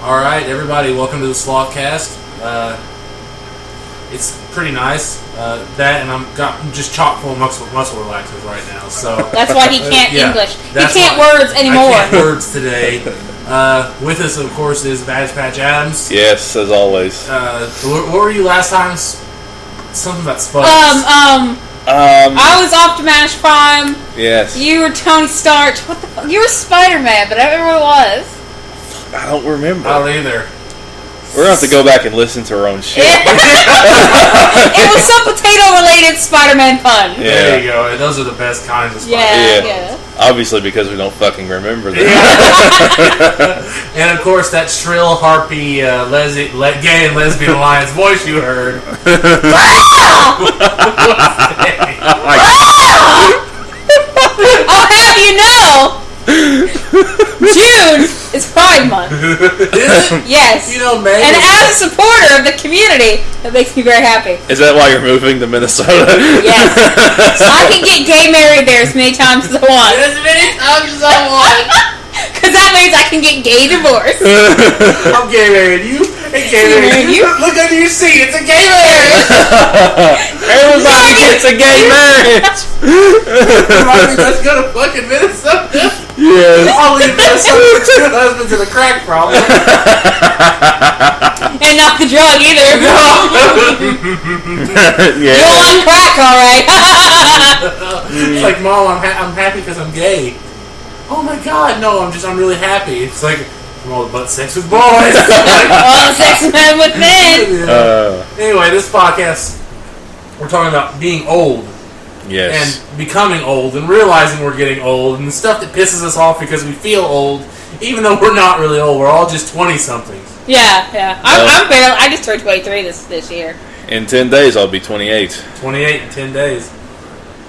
Alright, everybody, welcome to the SlothCast. It's pretty nice. That and I'm just chock full of muscle relaxers right now. So that's why he can't English. He can't words anymore. I can't words today. With us, of course, is Badge Patch Adams. Yes, as always. What were you last time? Something about Spuds. I was Optimus Prime. Yes. You were Tony Stark. What the fuck? You were Spider-Man, but I don't remember what it was. I don't remember. I don't either. We're going to have to go back and listen to our own shit. It was some potato-related Spider-Man pun. Yeah. There you go. Those are the best kinds of Spider-Man. Yeah. Obviously, because we don't fucking remember them. And of course, that shrill, harpy, gay and lesbian alliance voice you heard. I'll have you know, June is Pride Month. Is it? Yes. You know, May. And as a supporter of the community, that makes me very happy. Is that why you're moving to Minnesota? Yes. So I can get gay married there as many times as I want. As many times as I want. Because that means I can get gay divorced. I'm gay married. You ain't gay married. You look under your seat. It's a gay marriage. Everybody gets a gay marriage. Let's go to fucking Minnesota. Yes. I'll leave Minnesota for two husbands and a crack problem. And not the drug either. Yeah. You're on crack, alright. It's like, Mom, I'm happy because I'm gay. Oh my God, no, I'm really happy. It's like, I'm all about sex with boys. All sex men with men. Anyway, this podcast, we're talking about being old. Yes. And becoming old and realizing we're getting old and the stuff that pisses us off because we feel old, even though we're not really old. We're all just 20-somethings. Yeah. I'm barely. I just turned 23 this year. In 10 days, I'll be 28. 28 in 10 days.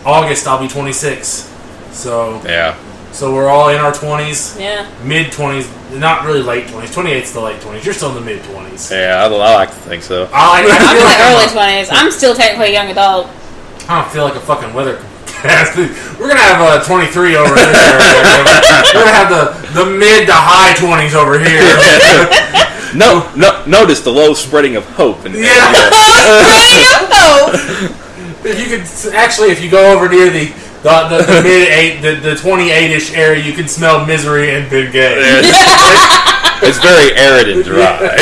August, I'll be 26. So yeah. So we're all in our 20s. Yeah. Mid-20s. Not really late 20s. 28's the late 20s. You're still in the mid-20s. Yeah, I like to think so. I'm in the early 20s. I'm still technically a young adult. I don't feel like a fucking weathercast. We're gonna have 23 over here. We're gonna have the mid to high 20s over here. Notice the low spreading of hope. Spreading of hope. If you could if you go over near the mid the 28ish area, you can smell misery and been gay. It's very arid and dry.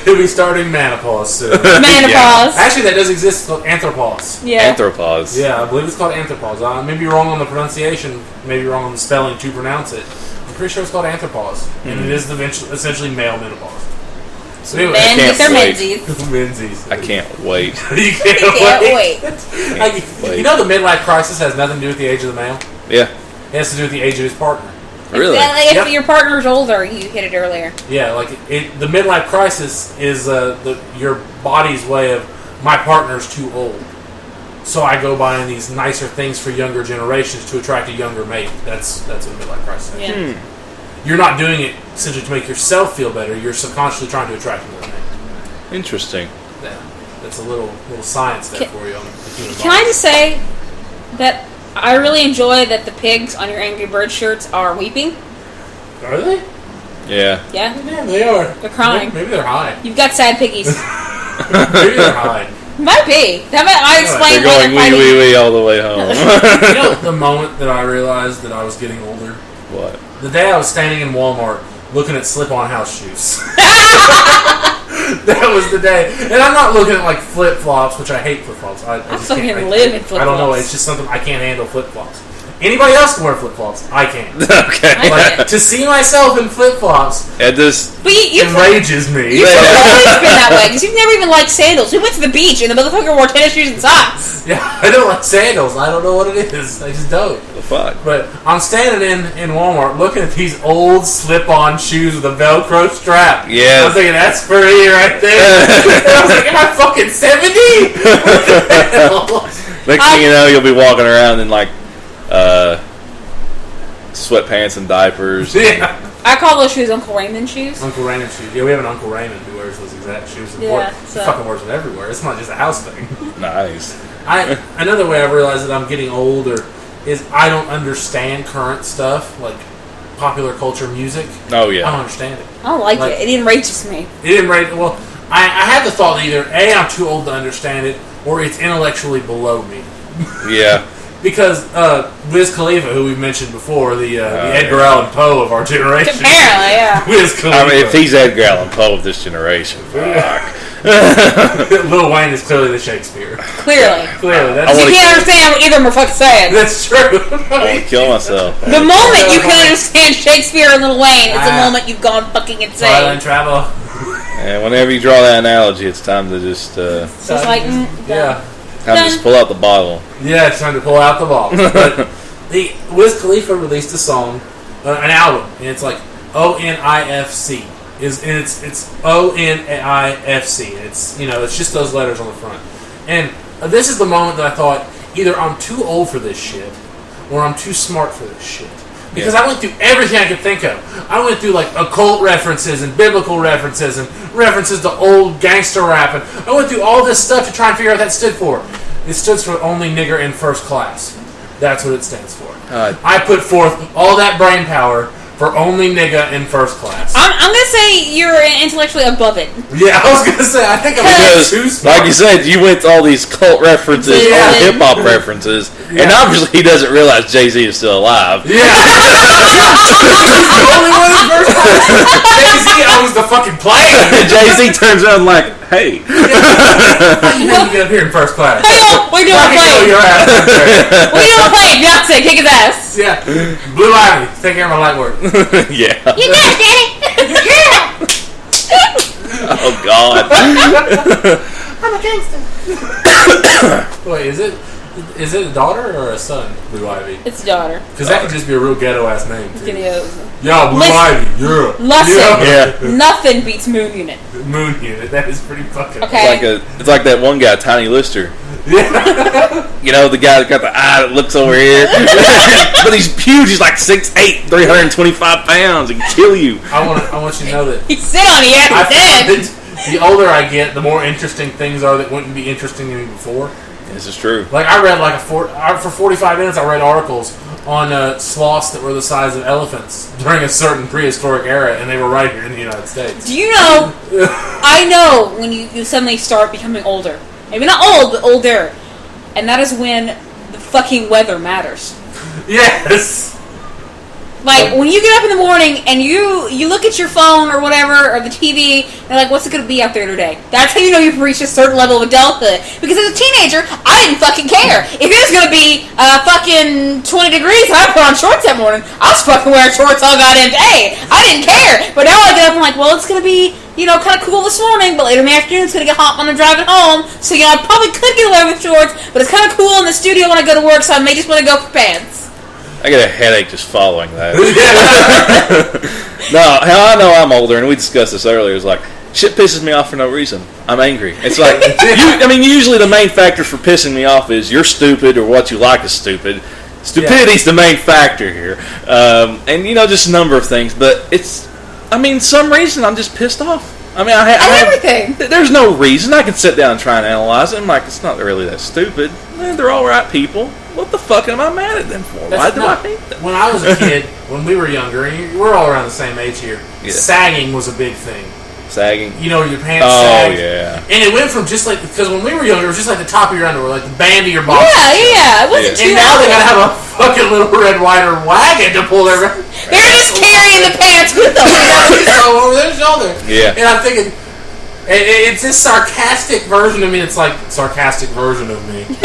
He'll be starting menopause soon. Menopause. Yeah. Actually, that does exist. It's called anthropause. Yeah. Anthropause. Yeah, I believe it's called anthropause. I may be wrong on the pronunciation, maybe wrong on the spelling to pronounce it. I'm pretty sure it's called anthropause. And it is essentially male menopause. So anyway, Men get their menzies. I can't wait. You can't wait. You know the midlife crisis has nothing to do with the age of the male? Yeah. It has to do with the age of his partner. Really? If your partner's older, you hit it earlier. Yeah, the midlife crisis is your body's way of, my partner's too old. So I go buying these nicer things for younger generations to attract a younger mate. That's what a midlife crisis is. Yeah. You're not doing it essentially to make yourself feel better. You're subconsciously trying to attract a mate. Interesting. Yeah, that's a little science there for you on the human body. Can I just say that I really enjoy that the pigs on your Angry Bird shirts are weeping. Are they? Yeah. Yeah. Yeah, they are. They're crying. Maybe they're high. You've got sad piggies. Maybe they're high. Might be. I explained they're going wee all the way home. You know the moment that I realized that I was getting older? What? The day I was standing in Walmart looking at slip-on house shoes. That was the day. And I'm not looking at like flip-flops, which I hate flip-flops. I fucking live in flip-flops. I don't know. It's just something I can't handle flip-flops. Anybody else can wear flip-flops. I can't. Okay. Like, to see myself in flip-flops enrages me. You've always been that way, because you've never even liked sandals. We went to the beach, and the motherfucker wore tennis shoes and socks. Yeah, I don't like sandals. I don't know what it is. I just don't. The fuck? But I'm standing in Walmart looking at these old slip-on shoes with a Velcro strap. Yeah. I was thinking, that's for me right there. And I was like, am I fucking 70? Next thing you know, you'll be walking around in like sweatpants and diapers. Yeah. I call those shoes Uncle Raymond shoes. Uncle Raymond shoes. Yeah, we have an Uncle Raymond who wears those exact shoes. Yeah, he fucking wears them everywhere. It's not just a house thing. Nice. Another way I've realized that I'm getting older is I don't understand current stuff. Like, popular culture music. Oh I yeah. don't understand it. I don't like it. It enrages me. It didn't rate well. I had the thought that either A, I'm too old to understand it, or it's intellectually below me. Yeah. Because Wiz Khalifa, who we mentioned before, the Edgar Allan Poe of our generation. Apparently, yeah. Wiz Khalifa. I mean, if he's Edgar Allan Poe of this generation, fuck. Lil Wayne is clearly the Shakespeare. Clearly. That's, You can't understand what either of them are fucking saying. that's true. I want to kill myself. The moment you can understand Shakespeare and Lil Wayne is the moment you've gone fucking insane. Island travel. And whenever you draw that analogy, it's time to just It's just like, Yeah. just pull out the bottle. Yeah, it's time to pull out the ball. But the Wiz Khalifa released a song, an album, and it's like ONIFC. It's ONIFC. It's it's just those letters on the front. And this is the moment that I thought either I'm too old for this shit or I'm too smart for this shit. Because I went through everything I could think of. I went through like occult references and biblical references and references to old gangster rap. And I went through all this stuff to try and figure out what that stood for. It stood for only nigger in first class. That's what it stands for. I put forth all that brain power for only nigga in first class. I'm gonna say you're intellectually above it. Yeah, I was gonna say I think I'm Because, too smart. like you said, you went to all these cult references, Yeah. all hip hop references, and obviously he doesn't realize Jay-Z is still alive. Yeah. He's the only one in first class. Jay-Z owns the fucking plane. Jay-Z turns around like, hey. How you get up here in first class? Hey, yo, we doing a Fucking throw plane. your ass up there. We doing a plane. Beyonce, kick his ass. Yeah. Blue Ivy, take care of my light work. Yeah. You got it, Daddy. Yeah. Oh, God. I'm a gangster. Wait, is it a daughter or a son, Blue Ivy? It's daughter. Because that could just be a real ghetto ass name too. Videos. Yeah, Blue Listen. Ivy. Yeah. Listen. Yeah. Nothing beats Moon Unit. Moon Unit. That is pretty fucking. Okay. It's like that one guy, Tiny Lister. Yeah. You know, the guy that got the eye that looks over here. But he's huge. He's like 6'8", 325 pounds and kill you. I want you to know that. He sit on it. Yeah, I he's dead. find that the older I get, the more interesting things are that wouldn't be interesting to me before. This is true. Like I read for 45 minutes, I read articles on sloths that were the size of elephants during a certain prehistoric era, and they were right here in the United States. Do you know? I know when you suddenly start becoming older. Maybe not old, but older. And that is when the fucking weather matters. Yes. Like, when you get up in the morning and you look at your phone or whatever, or the TV, and like, what's it going to be out there today? That's how you know you've reached a certain level of adulthood. Because as a teenager, I didn't fucking care. If it was going to be fucking 20 degrees and I put on shorts that morning, I was fucking wearing shorts all goddamn day. I didn't care. But now I get up and I'm like, well, it's going to be, kind of cool this morning, but later in the afternoon it's going to get hot when I'm driving home. So, I probably could get away with shorts, but it's kind of cool in the studio when I go to work, so I may just want to go for pants. I get a headache just following that. No, how I know I'm older, and we discussed this earlier, is like, shit pisses me off for no reason. I'm angry. It's like, usually the main factor for pissing me off is you're stupid or what you like is stupid. Stupidity's the main factor here. And, just a number of things. But some reason I'm just pissed off. I have everything. There's no reason. I can sit down and try and analyze it. I'm like, it's not really that stupid. They're all right people. What the fuck am I mad at them for? Why do I hate them? When I was a kid, when we were younger, and we're all around the same age here, sagging was a big thing. Sagging? Your pants sagged. Oh, yeah. And it went from just like, because when we were younger, it was just like the top of your underwear, like the band of your boxers. Yeah. It wasn't too And now they long. gotta have a fucking little red, white, or wagon to pull their... They're just carrying the pants with them. over their shoulder. Yeah. And I'm thinking... It's this sarcastic version of me. It's like sarcastic version of me. It's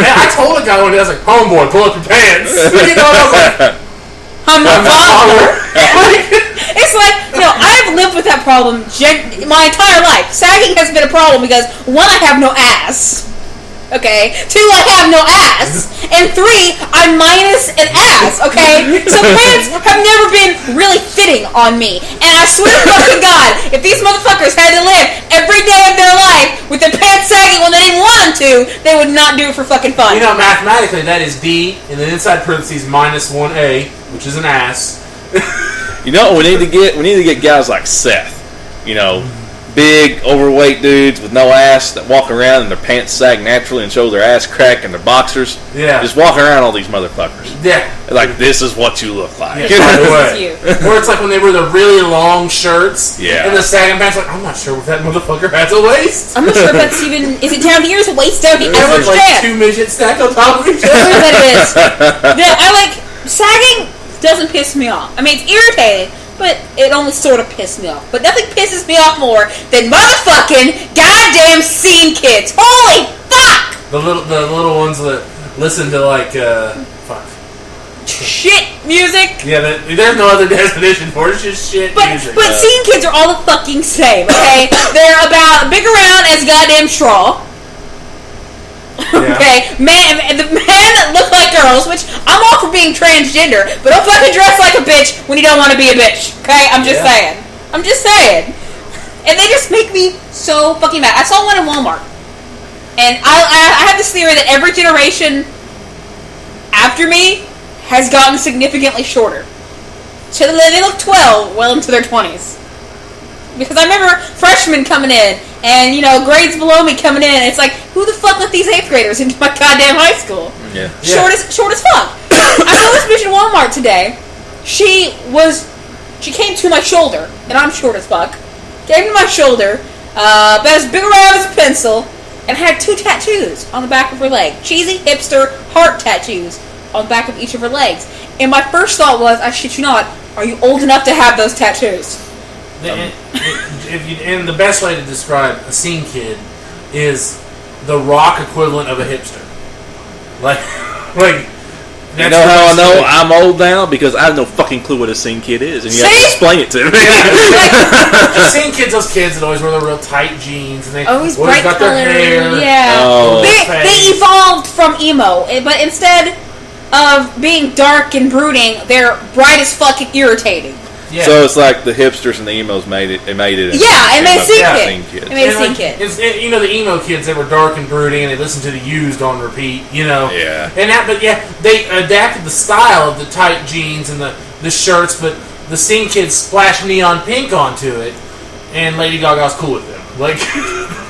I told a guy one day, I was like, "Homeboy, pull up your pants." And I was like, I'm a father. It's like, I've lived with that problem my entire life. Sagging has been a problem because, one, I have no ass. Okay? 2, I have no ass. And 3, I'm minus an ass. Okay? So pants have never been really fitting on me. And I swear to fucking God, if these motherfuckers had to live every day of their life with their pants sagging when they didn't want them to, they would not do it for fucking fun. Mathematically, that is D, and then inside parentheses, minus 1A, which is an ass. We need to get guys like Seth. big, overweight dudes with no ass that walk around and their pants sag naturally and show their ass crack and their boxers. Yeah. Just walking around all these motherfuckers. Yeah. Like, this is what you look like. Yeah, by the way. Or it's like when they wear the really long shirts Yeah. and the sagging pants, like, I'm not sure if that motherfucker has a waist. I'm not sure if that's even. Is it down here? Is it waist down here? I don't It's like understand. two midgets stacked on top of each I don't know other. what that is. I like sagging. Doesn't piss me off. I mean, it's irritating, but it only sort of pisses me off. But nothing pisses me off more than motherfucking goddamn scene kids. Holy fuck! The little ones that listen to like Shit music. Yeah, there's no other definition for it. It's just shit music. But scene kids are all the fucking same. Okay, they're about big around as goddamn straw. Okay, the men that look like girls, which I'm all for being transgender, but don't fucking dress like a bitch when you don't want to be a bitch. Okay, I'm just saying. And they just make me so fucking mad. I saw one in Walmart, and I have this theory that every generation after me has gotten significantly shorter. So they look 12 well into their 20s. Because I remember freshmen coming in, and, grades below me coming in, and it's like, who the fuck let these 8th graders into my goddamn high school? Yeah. Short as fuck. I saw this bitch in Walmart today. She came to my shoulder, and I'm short as fuck. Came to my shoulder, about as big around as a pencil, and had 2 tattoos on the back of her leg. Cheesy, hipster, heart tattoos on the back of each of her legs. And my first thought was, I shit you not, are you old enough to have those tattoos? And the best way to describe a scene kid is the rock equivalent of a hipster. Like. You know how I know I'm old now? Because I have no fucking clue what a scene kid is, and you have to explain it to me. Scene kids, those kids that always wear the real tight jeans, and they always always bright got color. their hair. Yeah, Oh. they evolved from emo, but instead of being dark and brooding, they're bright as fuck and irritating. Yeah. So it's like the hipsters and the emos made it. They made it. And they scene kids. They made a scene kid. The emo kids, they were dark and brooding, and they listened to the Used on repeat. Yeah. They adapted the style of the tight jeans and the shirts, but the scene kids splashed neon pink onto it, and Lady Gaga's cool with them. Like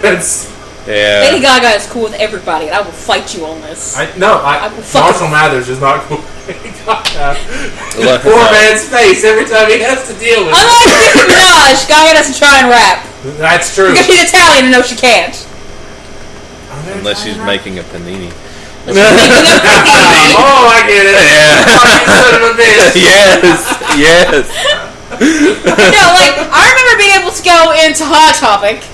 that's. Yeah. Lady Gaga is cool with everybody, and I will fight you on this. Marshall Mathers is not cool. Poor man's face every time he has to deal with it. Unlike Nicki Minaj, Gaga doesn't try and rap. That's true. Because she's Italian and no, she can't. Unless she's making a panini. Oh, I get it. Yeah. Son of a bitch. Yes. No, I remember being able to go into Hot Topic.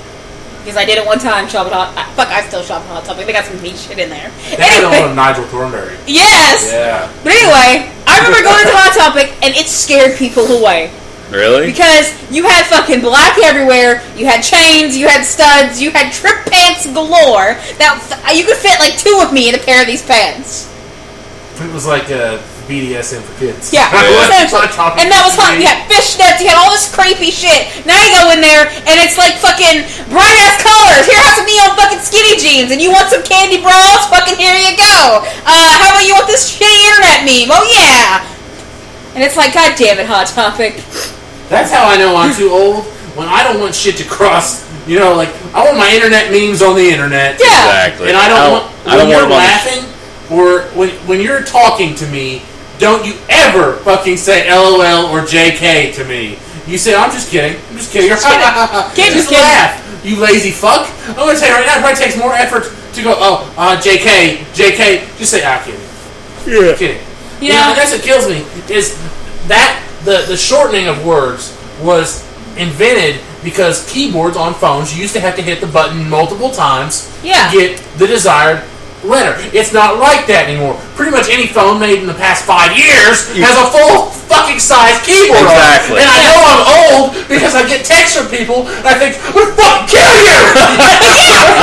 Because I did it one time, shop at Hot... Fuck, I still shop at Hot Topic. They got some neat shit in there. They had one of Nigel Thornberry. Yes! Yeah. But anyway, I remember going to Hot Topic, and it scared people away. Really? Because you had fucking black everywhere, you had chains, you had studs, you had trip pants galore. You could fit 2 of me in a pair of these pants. It was like BDSM for kids. Yeah, essentially. And that was fun. You had fishnets, you had all this creepy shit. Now you go in there, and it's like fucking bright-ass colors. Here, have some neon fucking skinny jeans, and you want some candy bras? Fucking here you go. How about you want this shitty internet meme? Oh, yeah. And it's like, God damn it, Hot Topic. That's how I know I'm too old. When I don't want shit to cross, I want my internet memes on the internet. Yeah. Exactly. And I don't want, when you're laughing, or when you're talking to me, don't you ever fucking say LOL or JK to me. You say, I'm just kidding. Just laugh, you lazy fuck. I'm going to tell you right now, it probably takes more effort to go, JK. Just say, kidding. Yeah. Kidding. That's what kills me, is that the shortening of words was invented because keyboards on phones, you used to have to hit the button multiple times to get the desired letter. It's not like that anymore. Pretty much any phone made in the past 5 years has a full fucking size keyboard on it. And I know I'm old because I get texts from people and I think, I'm gonna fucking kill you!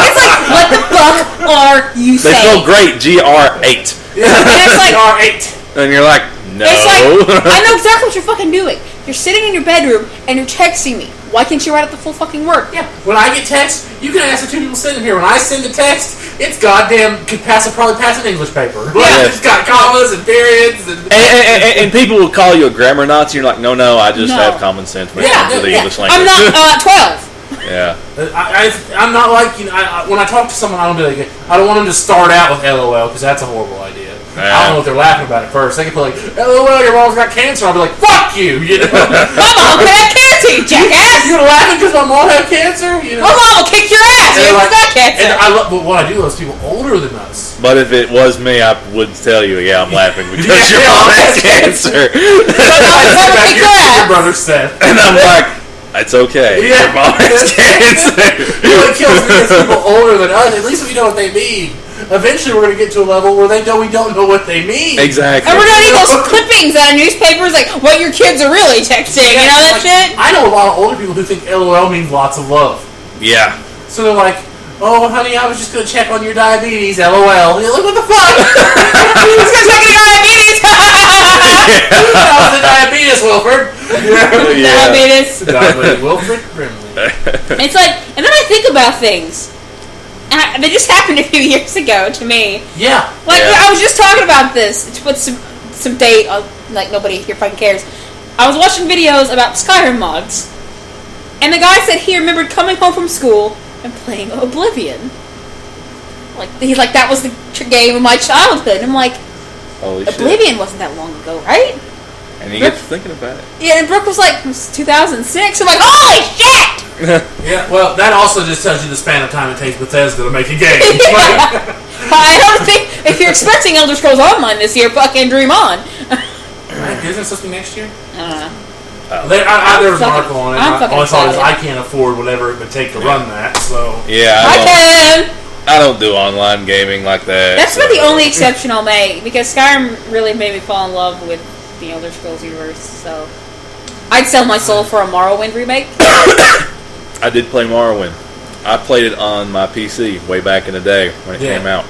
It's like, what the fuck are you saying? They feel great, GR8. And it's like, GR8. And you're like, no. It's like, I know exactly what you're fucking doing. You're sitting in your bedroom and you're texting me. Why can't you write out the full fucking word? Yeah. When I get text, you can ask the 2 people sitting here. When I send a text, it's goddamn probably pass an English paper. Yeah. It's got commas and periods and people will call you a grammar Nazi. You're like, no, I just have common sense when it comes to the English language. I'm not 12. Yeah. I'm not like, when I talk to someone, I don't be like, I don't want them to start out with LOL because that's a horrible idea. I don't know if they're laughing about it first. They can put like, LOL, your mom's got cancer. I'll be like, fuck you, My mom could have cancer, you jackass. You're laughing because my mom had cancer? My mom will kick your ass. You got cancer. But what I do love is people older than us. But if it was me, I would tell you, I'm laughing because your mom has cancer. Your brother said. And I'm like, it's okay. Yeah. Your mom has cancer. What kills me is people older than us. At least we know what they mean. Eventually, we're going to get to a level where we don't know what they mean. Exactly. And we're going to need those clippings out of newspapers, like what your kids are really texting. You know that shit? I know a lot of older people who think LOL means lots of love. Yeah. So they're like, oh, honey, I was just going to check on your diabetes. LOL. You're like, what the fuck? He's going to check on your diabetes. How's the diabetes, Wilfred? Diabetes. Wilfred Brimley. It's like, and then I think about things. And they just happened a few years ago to me. Yeah. I was just talking about this to put some date on, like nobody here fucking cares. I was watching videos about Skyrim mods. And the guy said he remembered coming home from school and playing Oblivion. He's like, that was the game of my childhood. And I'm like, holy Oblivion shit. wasn't that long ago, right? And you get to thinking about it. Yeah, and Brooke was like, it was 2006. I'm like, holy shit! Yeah, well, that also just tells you the span of time it takes Bethesda to make a game. I don't think, if you're expecting Elder Scrolls Online this year, fucking dream on. Right, isn't it supposed to be next year? I don't know. There was an article on it. I'm fucking All I thought is excited. I can't afford whatever it would take to run that, so... Yeah, I don't do online gaming like that. That's about the only exception I'll make, because Skyrim really made me fall in love with the Elder Scrolls universe, so... I'd sell my soul for a Morrowind remake. I did play Morrowind. I played it on my PC way back in the day when it came out.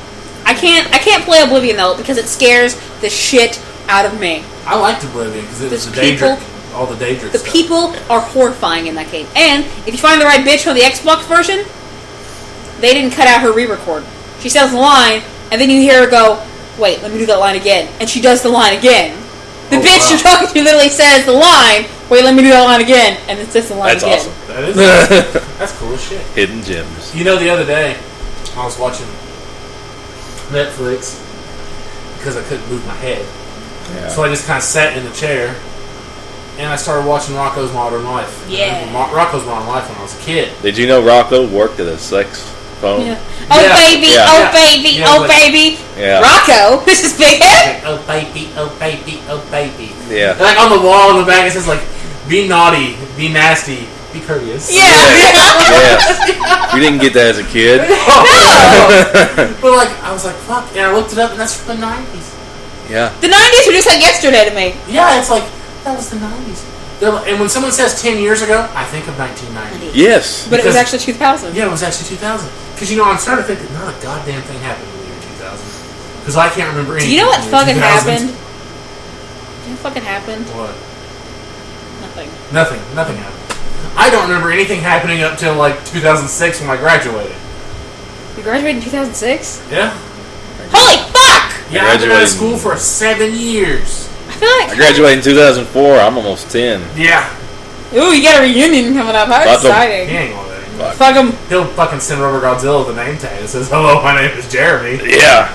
I can't play Oblivion though because it scares the shit out of me. I liked Oblivion because it was all the Daedric The stuff. people are horrifying in that game. And if you find the right bitch on the Xbox version, they didn't cut out her re-record. She says the line, and then you hear her go, wait, let me do that line again. And she does the line again. The bitch you're talking to literally says the line, wait, let me do that line again, and it says the line again. That's awesome. That is awesome. That's cool as shit. Hidden gems. You know, the other day, I was watching Netflix because I couldn't move my head. Yeah. So I just kind of sat in the chair, and I started watching Rocco's Modern Life. Yeah. Rocco's Modern Life when I was a kid. Did you know Rocco worked at a sex phone? Yeah. Oh, Yeah. baby, Yeah. oh, baby, Yeah, oh, like- baby. Yeah. Rocco, this is big head. Oh baby, oh baby, oh baby. Yeah. And like on the wall in the back it says like, be naughty, be nasty, be courteous. Yeah. Yes. You didn't get that as a kid. But like, I was like, fuck, and I looked it up and that's from the 90s. Yeah. The 90s were just like yesterday to me. Yeah, it's like, that was the 90s. And when someone says 10 years ago, I think of 1990. Yes. But it was Because- actually 2000. Yeah, it was actually 2000. Because, I'm starting to think that not a goddamn thing happened in the year 2000. Because I can't remember anything. Do you know what in the fucking 2000s. happened? Do you know what fucking happened? What? Nothing. Nothing happened. I don't remember anything happening up till like 2006 when I graduated. You graduated in 2006? Yeah? Holy fuck! Yeah, I've been out graduated- of school for 7 years. I feel like... I graduated in 2004. I'm almost 10. Yeah. Ooh, you got a reunion coming up. How Fuck 'em. He exciting. ain't gonna let it. Fuck him. He'll fucking send Rubber Godzilla the name tag that says, hello, my name is Jeremy. Yeah.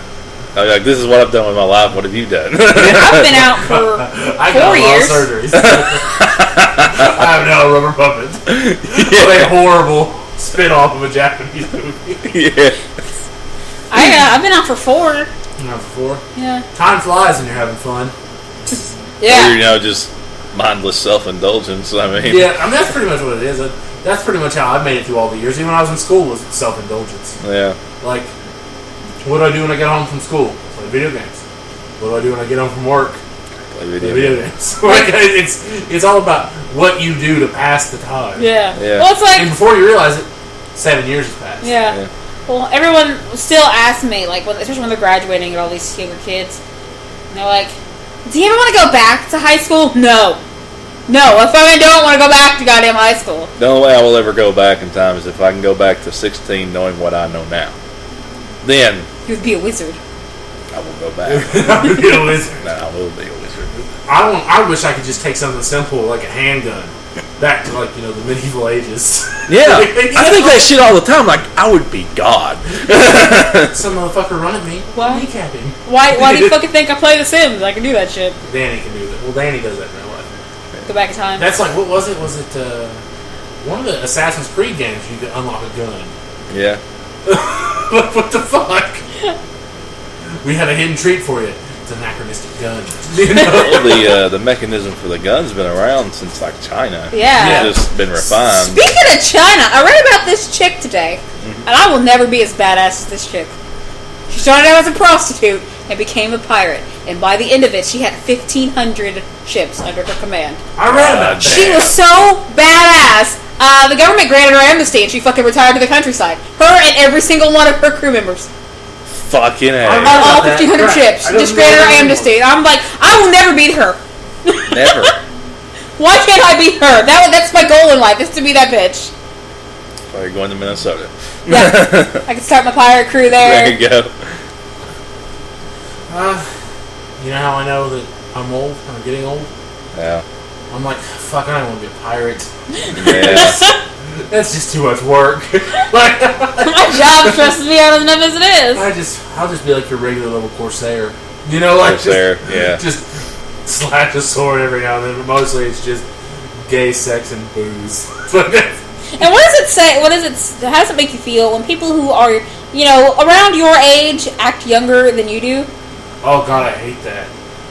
I'm like, this is what I've done with my life. What have you done? I've been out for I got 4 a lot years. of surgeries. I have now a rubber puppet. Of a horrible spin-off of a Japanese movie. Yeah. I've been out for 4. Not before. Yeah. Time flies when you're having fun. Yeah. Or, just mindless self-indulgence. I mean. Yeah, I mean, that's pretty much what it is. That's pretty much how I've made it through all the years. Even when I was in school, was self-indulgence. Yeah. Like, what do I do when I get home from school? Play video games. What do I do when I get home from work? Play Play video video games. games. Like, it's all about what you do to pass the time. Yeah. Yeah. Well, it's And like... before you realize it, 7 years have passed. Yeah. Yeah. Well, everyone still asks me, like, especially when they're graduating and all these younger kids, and they're like, do you ever want to go back to high school? No. No, if I don't want to go back to goddamn high school. The only way I will ever go back in time is if I can go back to 16 knowing what I know now. Then You would be a wizard. I will go back. I would be a wizard. Then I will be a wizard. I wish I could just take something simple like a handgun back to like the medieval ages. Yeah, I think that shit all the time. Like, I would be God. Some motherfucker run at me. What? Kneecap him. Why do you fucking think I play The Sims? I can do that shit. Danny can do that. Well, Danny does that in real life. Go back in time. That's like, what was it? Was it one of the Assassin's Creed games? You could unlock a gun. Yeah. What the fuck? We have a hidden treat for you. It's an anachronistic gun. Well, the mechanism for the gun's been around since like China. Yeah. It's just been refined. Speaking of China, I read about this chick today, and I will never be as badass as this chick. She started out as a prostitute and became a pirate, and by the end of it, she had 1,500 ships under her command. I read about that. She was so badass. The government granted her amnesty, and she fucking retired to the countryside. Her and every single one of her crew members. Fucking hell. I On read all about that. 1,500 Right. ships. I don't Just granted know her that amnesty. And I'm like, I will never beat her. Never. Why can't I beat her? That's my goal in life, is to be that bitch. So you're going to Minnesota. Yeah. I can start my pirate crew there. There you go. You know how I know that I'm old? I'm getting old? Yeah. I'm like, fuck, I don't want to be a pirate. Yeah. That's just too much work. Like, My job stresses me out enough as it is. I'll just be like your regular level Corsair. You know, like Corsair, yeah. Just slash a sword every now and then, but mostly it's just gay sex and booze. And what does it say? How does it make you feel when people who are, around your age act younger than you do? Oh god, I hate that.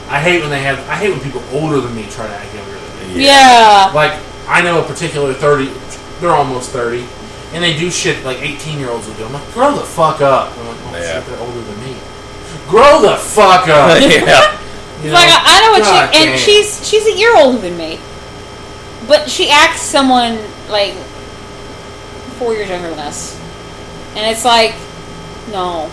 I hate when people older than me try to act younger than me. Yeah. Like, I know a particular 30, they're almost 30, and they do shit like 18-year-olds will do. I'm like, grow the fuck up. I'm like, oh Yeah. shit, they're older than me. Grow the fuck up. Yeah. You Like, I know what God she, and damn. she's a year older than me, but she acts someone like 4 years younger than us, and it's like, no,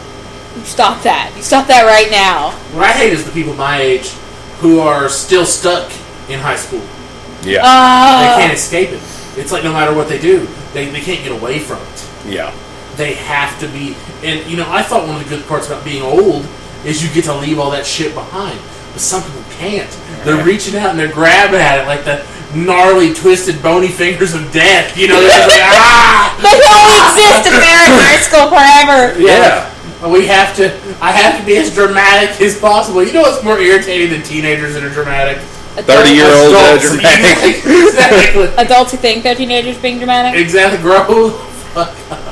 you stop that. You stop that right now. What I hate is the people my age who are still stuck in high school. Yeah. They can't escape it. It's like no matter what they do, they can't get away from it. Yeah. They have to be, and I thought one of the good parts about being old is you get to leave all that shit behind. But some people can't. They're reaching out and they're grabbing at it like the gnarly, twisted, bony fingers of death. They're just like, ah! They only exist if they're in high school forever. Yeah. I have to be as dramatic as possible. You know what's more irritating than teenagers that are dramatic? 30-year-olds that are Adults. dramatic. Exactly. Adults who think they're teenagers being dramatic. Exactly. Grow.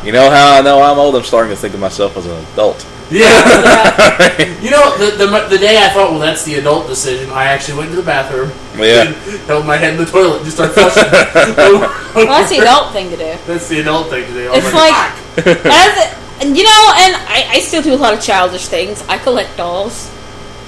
You know how I know I'm old? I'm starting to think of myself as an adult. Yeah. The day I thought, well, that's the adult decision, I actually went to the bathroom. Yeah. And held my head in the toilet and just started flushing. Well, that's the adult thing to do. That's the adult thing to do. It's like, and I still do a lot of childish things. I collect dolls.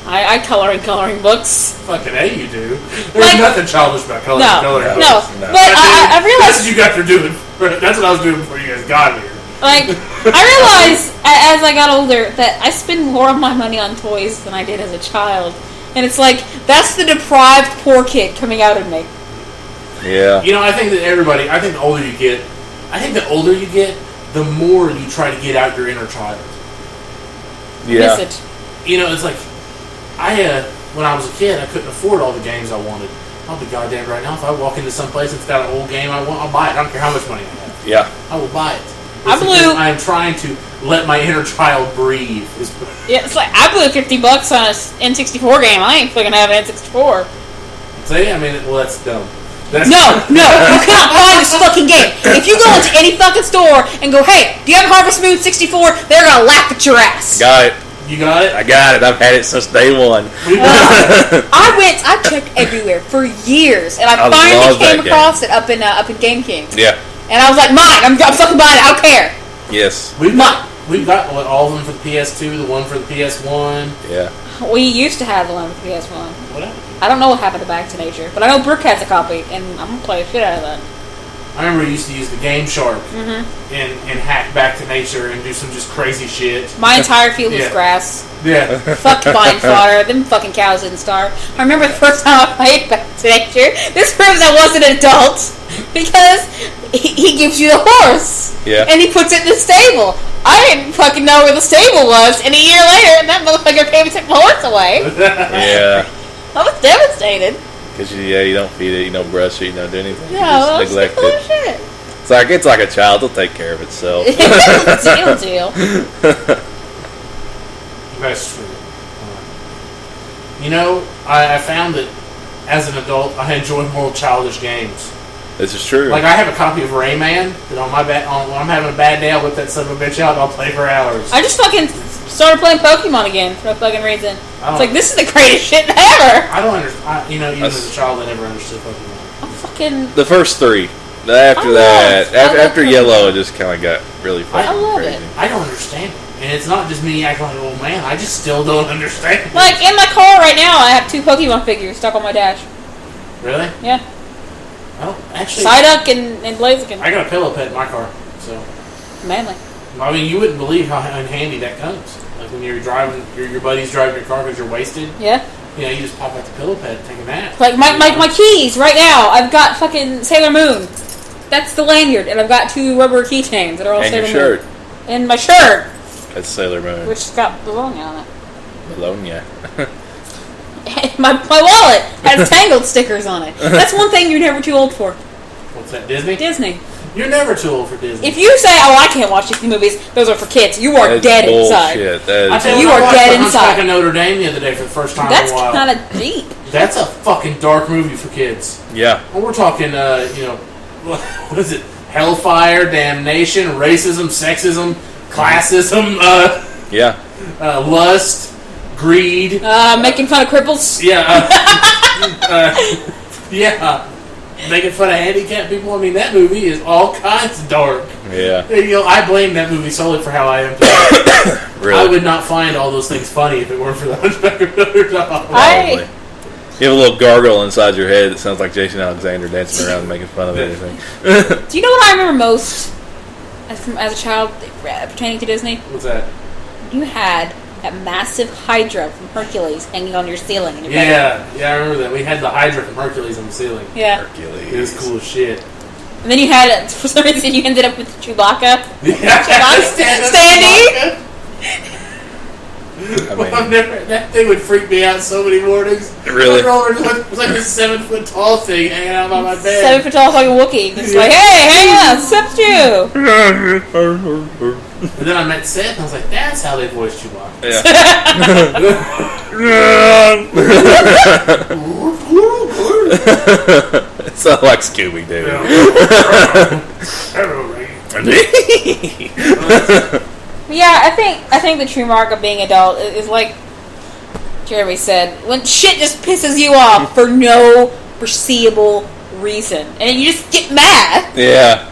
I color in coloring books. Fucking A, you do. There's nothing childish about coloring No. books. But I realized That's what you guys are doing. That's what I was doing before you guys got here. Like, I realized as I got older that I spend more of my money on toys than I did as a child. And it's like, that's the deprived poor kid coming out of me. Yeah. I think the older you get, the more you try to get out your inner child. Yeah. Miss it. It's like, when I was a kid, I couldn't afford all the games I wanted. I'll be goddamn right now, if I walk into some place that's got an old game I want, I'll buy it. I don't care how much money I have. Yeah. I will buy it. I'm trying to let my inner child breathe. Yeah, it's like, I blew $50 on an N64 game. I ain't fucking having an N64. See? That's dumb. No, you cannot buy this fucking game. If you go into any fucking store and go, hey, do you have Harvest Moon 64? They're gonna laugh at your ass. Got it. You got it? I got it. I've had it since day one. I checked everywhere for years, and I finally came across it up in Game King. Yeah. And I was like, mine. I'm fucking buying it. I don't care. Yes. We've got all of them for the PS2, the one for the PS1. Yeah. We used to have the one with the PS1. What happened? I don't know what happened to Back to Nature, but I know Brooke has a copy, and I'm gonna play the shit out of that. I remember we used to use the Game Shark and hack Back to Nature and do some just crazy shit. My entire field was grass. Yeah. Fuck vine fodder. Them fucking cows didn't starve. I remember the first time I played Back to Nature. This proves I wasn't an adult because he gives you the horse. Yeah. And he puts it in the stable. I didn't fucking know where the stable was, and a year later, that motherfucker came and took my horse away. Yeah. I was devastated. Because you don't feed it, you don't brush it, you don't do anything. Yeah, well, you just neglect it's it. shit. It's like a child. It'll take care of itself. Deal. That's true. You know, I found that as an adult, I enjoy more childish games. This is true. Like, I have a copy of Rayman that on my when I'm having a bad day, I'll whip that son of a bitch out and I'll play for hours. I just fucking started playing Pokemon again for no fucking reason. Oh. It's like, this is the greatest shit ever. I don't understand. Even as a child, I never understood Pokemon. I'm fucking... The first 3. After Yellow, it just kind of got really fucking I love crazy. it. I don't understand it. And it's not just me acting like an old man. I just still don't understand it. Like, in my car right now, I have 2 Pokemon figures stuck on my dash. Really? Yeah. Oh, actually... Psyduck and Blaziken. I got a pillow pet in my car, so... Manly. I mean, you wouldn't believe how handy that comes. Like, when you're driving, your buddy's driving your car because you're wasted. Yeah. You know, you just pop out the pillow pet and take a nap. Like, my keys right now, I've got fucking Sailor Moon. That's the lanyard, and I've got 2 rubber keychains that are all And Sailor your shirt. Moon. And my shirt, That's Sailor Moon. which's got Bologna on it. Bologna. my wallet has Tangled stickers on it. That's one thing you're never too old for. What's that, Disney? Disney. You're never too old for Disney. If you say, "Oh, I can't watch Disney movies," those are for kids. You are That's dead inside. bullshit. I tell You what, are I watched dead The Hunchback inside. of Notre Dame the other day for the first time That's in a while. kind of deep. That's a fucking dark movie for kids. Yeah. Well, we're talking, what is it? Hellfire, damnation, racism, sexism, classism, Yeah. lust, greed. Making fun of cripples. Yeah. Yeah. Making fun of handicapped people. I mean, that movie is all kinds of dark. Yeah. I blame that movie solely for how I am today. Really. I would not find all those things funny if it weren't for the Hunchback of Notre Dame. Probably. You have a little gargle inside your head that sounds like Jason Alexander dancing around and making fun of everything. Do you know what I remember most as a child pertaining to Disney? What's that? You had that massive Hydra from Hercules hanging on your ceiling in your bedroom. Yeah, I remember that. We had the Hydra from Hercules on the ceiling. Yeah. Hercules. It was cool as shit. And then you had, for some reason, you ended up with Chewbacca. Yeah, Standing. I mean, that thing would freak me out so many mornings. Really? It was like a 7-foot tall thing hanging out by my bed. 7 foot tall fucking Wookiee. Just like, hey, hang on, except you. And then I met Seth, and I was like, that's how they voice Chewbacca. yeah. It sounds like Scooby Doo. Yeah, I think the true mark of being adult is like Jeremy said, when shit just pisses you off for no foreseeable reason, and you just get mad. Yeah.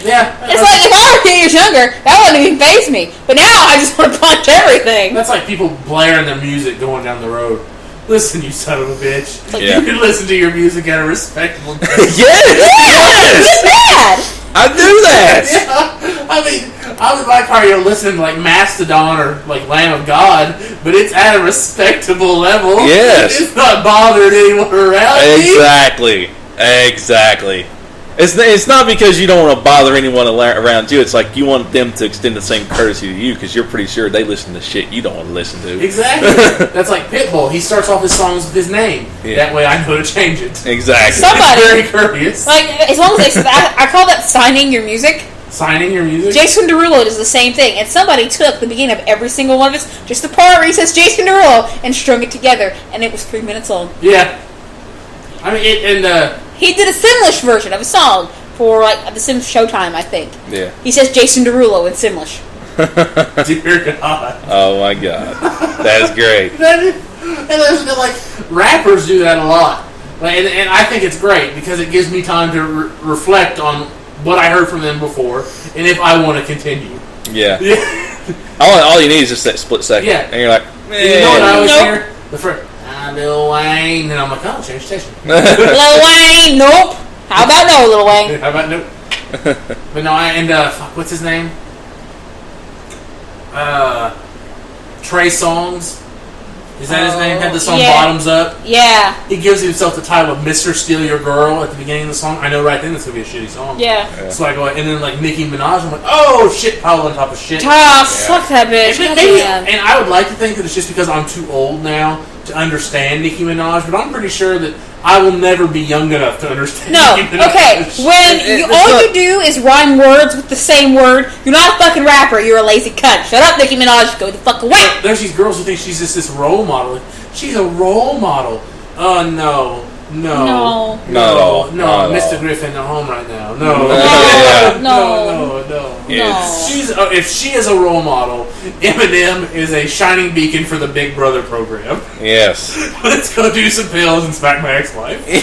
Yeah. It's like if I were 10 years younger, that wouldn't even faze me. But now I just want to punch everything. That's like people blaring their music going down the road. Listen, you son of a bitch. Like, Yeah. You can listen to your music at a respectable Yes! Get mad. I do that! Yeah, I mean, I'm in my car, you're listening to like Mastodon or like Lamb of God, but it's at a respectable level. Yes. It's not bothering anyone around me. Exactly. It's not because you don't want to bother anyone around you. It's like you want them to extend the same courtesy to you because you're pretty sure they listen to shit you don't want to listen to. Exactly. That's like Pitbull. He starts off his songs with his name. Yeah. That way I know to change it. Exactly. Somebody- It's very courteous. Like, as long as they, I call that signing your music. Signing your music? Jason Derulo does the same thing, and somebody took the beginning of every single one of his, just the part where he says Jason Derulo, and strung it together, and it was 3 minutes long. Yeah. I mean, He did a Simlish version of a song for like the Sims Showtime, I think. Yeah. He says Jason Derulo in Simlish. dear God. Oh my God. That is great. And like, rappers do that a lot. And I think it's great because it gives me time to reflect on what I heard from them before and if I want to continue. Yeah. Yeah. All you need is just that split second. Yeah. And you're like, You know what I always Nope. hear? The first, Lil Wayne. And I'm like, oh, change station. Lil Wayne, nope. How about no, Lil Wayne? How about no? But no, fuck, what's his name? Trey Songz. Is that his name? Had the song yeah. Bottoms Up. Yeah, He gives himself the title of Mr. Steal Your Girl at the beginning of the song. I know right then it's going to be a shitty song. yeah. So I go, and then like Nicki Minaj, I'm like, oh shit, pile on top of shit. Ah, fuck that bitch. And, God maybe, damn. and I would like to think that it's just because I'm too old now to understand Nicki Minaj, but I'm pretty sure that I will never be young enough to understand No, Nicki Minaj. okay. When all you do is rhyme words with the same word, you're not a fucking rapper. You're a lazy cunt. Shut up, Nicki Minaj. Go the fuck away. There's these girls who think she's just this role model. She's a role model. Oh no. No. Not at all. No, Not at Mr. all. Griffin at home right now. No. Yeah. No. Yes. She's if she is a role model, Eminem is a shining beacon for the Big Brother program. Yes. Let's go do some pills and smack my ex-wife. Yeah.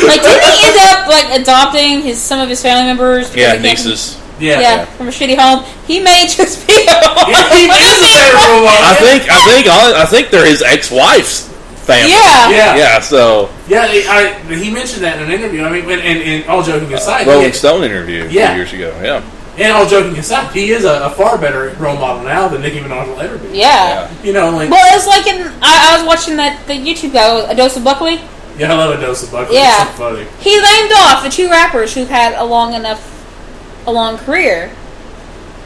Like, didn't he end up like adopting some of his family members? Yeah, nieces. Yeah. From a shitty home. He may just be a role model. He is a better role model. I think they're his ex-wife's family. Yeah. Yeah. So. Yeah, he mentioned that in an interview. I mean, and all joking aside, Rolling Stone interview a few Yeah. years ago. Yeah. and all joking aside, he is a far better role model now than Nicki Minaj will ever be. Yeah. You know, like Well, it's like I was watching the YouTube guy, A Dose of Buckley. yeah, I love a dose of buckwheat. Yeah. It's so funny. He named off the two rappers who've had a long career,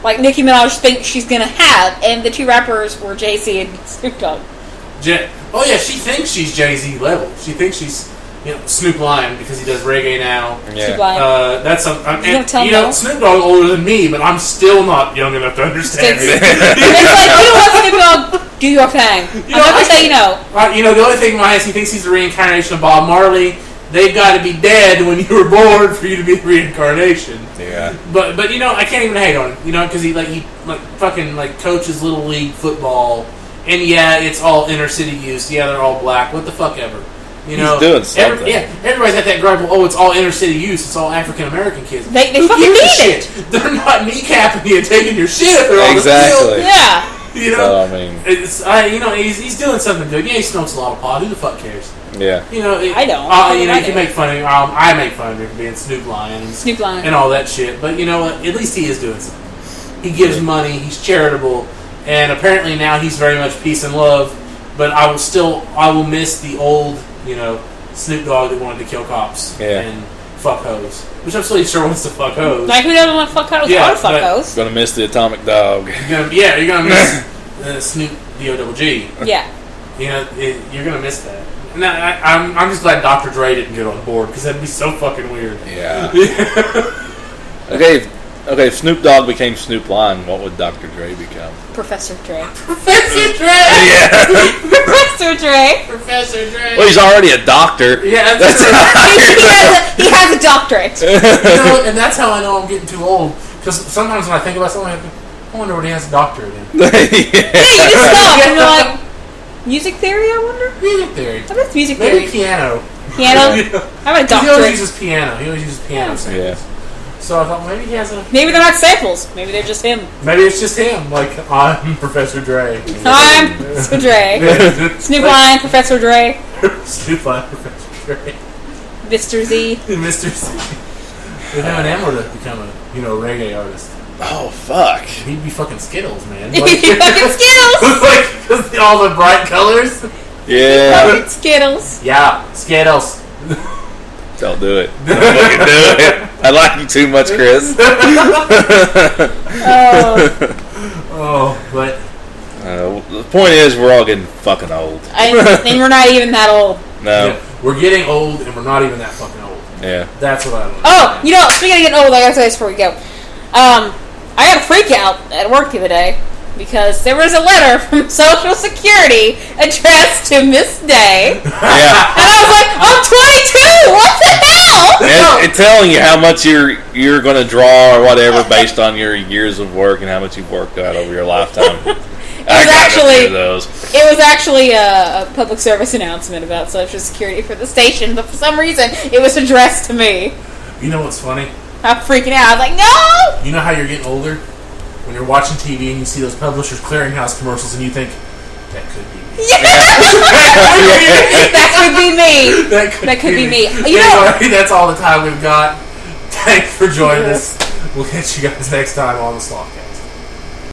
like Nicki Minaj thinks she's gonna have, and the two rappers were Jay-Z and Snoop Dogg. Oh yeah, she thinks she's Jay-Z level. She thinks she's Snoop Lion because he does reggae now. Yeah. Snoop Lion. That's something. You don't Snoop Dogg older than me, but I'm still not young enough to understand it. It's like, you know what, Snoop Dogg, do your thing. I'm not gonna say The only thing he thinks he's the reincarnation of Bob Marley. They've got to be dead when you were born for you to be the reincarnation. Yeah. But I can't even hate on him, because he fucking coaches little league football, and yeah, it's all inner city youth. Yeah, they're all black. What the fuck ever. He's doing something. Everybody's got that gripe. Oh, it's all inner city youth. It's all African American kids. They Who fucking gives a need shit? They're not kneecapping you and taking your shit if they're on the Exactly. field. Yeah. So, I mean, he's doing something good. Yeah, he smokes a lot of pot. Who the fuck cares? yeah. I don't. You can make fun of him. I make fun of him for being Snoop Lion and all that shit. But you know what? At least he is doing something. He gives money. He's charitable, and apparently now he's very much peace and love. But I will miss the old, Snoop Dogg that wanted to kill cops and fuck hoes. Which I'm still sure wants to fuck hoes. Like, who doesn't want to fuck hoes? Yeah, I want to fuck hoes. Gonna miss the atomic dog. You're gonna miss Snoop D-O-double-G. Yeah. You're gonna miss that. And I'm just glad Dr. Dre didn't get on board because that'd be so fucking weird. Yeah. Okay, if Snoop Dogg became Snoop Lion, what would Dr. Dre become? Professor Dre. Professor Dre. Yeah. Professor Dre. Professor Dre. Well, he's already a doctor. Yeah, he has a doctorate. And that's how I know I'm getting too old. Because sometimes when I think about something, I wonder what he has a doctorate in. Yeah, you just stop and you're like, music theory, I wonder? Music theory. I bet it's music theory. Maybe piano. Piano? I have a He always doctorate. uses piano. He always uses piano samples. Yeah. So I thought maybe he has a... Maybe they're not samples. Maybe they're just him. Maybe it's just him. Like, I'm Professor Dre. I'm Professor Dre. Snoop Lion, Professor Dre. Snoop Lion, Professor Dre. Mr. Z. Mr. C. If Eminem were to become a, reggae artist, Oh, fuck. he'd be fucking Skittles, man. He'd be fucking Skittles. Because all the bright colors. Yeah. Fucking Skittles. Yeah, Skittles. Don't do it. Don't fucking do it. I like you too much, Chris. But The point is, we're all getting fucking old. And we're not even that old. No. yeah, we're getting old, and we're not even that fucking old. Yeah. That's what I don't Oh, understand. speaking of getting old, I gotta say this before we go. I had a freak out at work the other day because there was a letter from Social Security addressed to Miss Day. Yeah. And I was like, I'm 22! What the hell? And telling you how much you're going to draw or whatever based on your years of work and how much you've worked out over your lifetime. It was actually a public service announcement about Social Security for the station, but for some reason it was addressed to me. You know what's funny? I'm freaking out. I was like, no! You know how you're getting older? When you're watching TV and you see those Publishers Clearinghouse commercials and you think, that could be me. That could be me. That could be me. Anyway, that's all the time we've got. Thanks for joining us. We'll catch you guys next time on the SlothCast.